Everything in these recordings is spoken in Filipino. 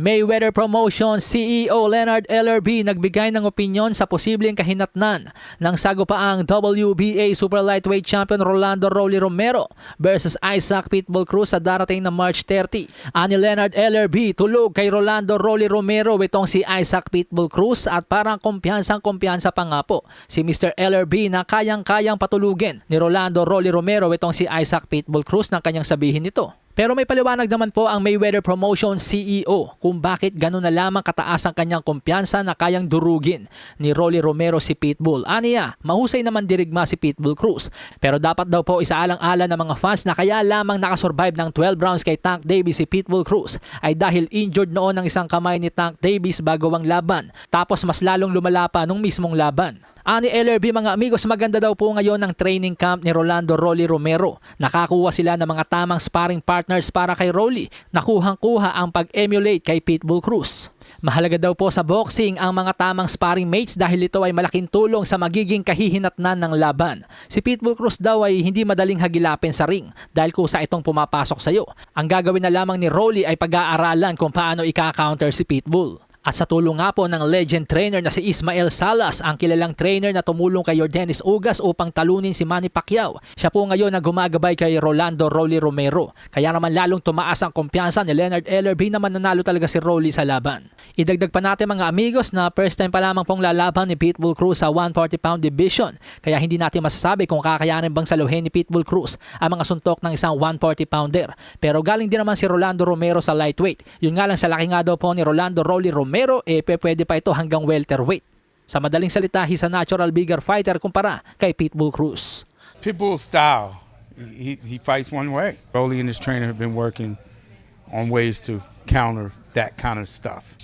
Mayweather Promotions CEO Leonard LRB nagbigay ng opinyon sa posibleng kahinatnan ng sagupaang WBA Super Lightweight Champion Rolando Rolly Romero versus Isaac Pitbull Cruz sa darating na March 30. Ani Leonard LRB, tulog kay Rolando Rolly Romero itong si Isaac Pitbull Cruz at parang kumpiyansang-kumpiyansa pa nga po si Mr. LRB na kayang-kayang patulugin ni Rolando Rolly Romero itong si Isaac Pitbull Cruz nang kanyang sabihin nito. Pero may paliwanag naman po ang Mayweather Promotions CEO kung bakit gano'n na lamang kataas ang kanyang kumpiyansa na kayang durugin ni Rolly Romero si Pitbull. Aniya, mahusay naman dirigma si Pitbull Cruz. Pero dapat daw po isaalang-ala ng mga fans na kaya lamang nakasurvive ng 12 rounds kay Tank Davis si Pitbull Cruz ay dahil injured noon ang isang kamay ni Tank Davis bago ang laban. Tapos mas lalong lumala pa nung mismong laban. Ani LRB, mga amigos, maganda daw po ngayon ang training camp ni Rolando Rolly Romero. Nakakuha sila ng mga tamang sparring partners para kay Rolly. Nakuhang-kuha ang pag-emulate kay Pitbull Cruz. Mahalaga daw po sa boxing ang mga tamang sparring mates dahil ito ay malaking tulong sa magiging kahihinatnan ng laban. Si Pitbull Cruz daw ay hindi madaling hagilapin sa ring dahil kusa itong pumapasok sa iyo. Ang gagawin na lamang ni Rolly ay pag-aaralan kung paano ika-counter si Pitbull. At sa tulong nga po ng legend trainer na si Ismael Salas, ang kilalang trainer na tumulong kay Yordenis Ugas upang talunin si Manny Pacquiao. Siya po ngayon na gumagabay kay Rolando Rolly Romero. Kaya naman lalong tumaas ang kumpiyansa ni Leonard LRB na mananalo talaga si Rolly sa laban. Idagdag pa natin, mga amigos, na first time pa lamang pong lalaban ni Pitbull Cruz sa 140-pound division. Kaya hindi natin masasabi kung kakayanin bang saluhin ni Pitbull Cruz ang mga suntok ng isang 140-pounder. Pero galing din naman si Rolando Romero sa lightweight. Yun nga lang, sa laki nga daw po ni Rolando Rolly Romero, pwede pa ito hanggang welterweight. Sa madaling salita, he's a natural bigger fighter kumpara kay Pitbull Cruz. Pitbull's style, he fights one way. Rolly and his trainer have been working on ways to counter that kind of stuff.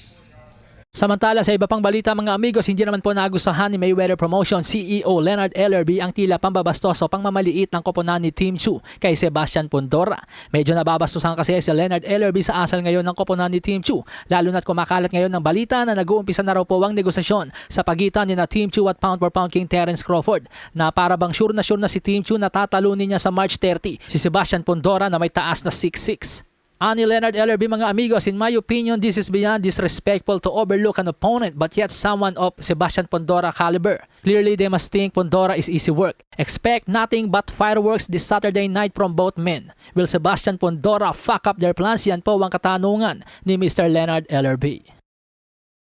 Samantala, sa iba pang balita, mga amigos, hindi naman po nagustuhan ni Mayweather Promotions CEO Leonard LRB ang tila pambabastos o pangmamaliit ng koponan ni Team Chu kay Sebastian Pundora. Medyo nababastusan kasi si Leonard LRB sa asal ngayon ng koponan ni Team Chu, lalo na't kumakalat ngayon ng balita na nag-uumpisa na raw po ang negosasyon sa pagitan ni na Team Chu at pound for pound king Terence Crawford, na para bang sure na si Team Chu na tatalunin niya sa March 30 si Sebastian Pundora na may taas na 6'6". Ani Leonard LRB, mga amigos, in my opinion, this is beyond disrespectful to overlook an opponent but yet someone of Sebastian Pundora caliber. Clearly, they must think Pundora is easy work. Expect nothing but fireworks this Saturday night from both men. Will Sebastian Pundora fuck up their plans? Yan po ang katanungan ni Mr. Leonard LRB.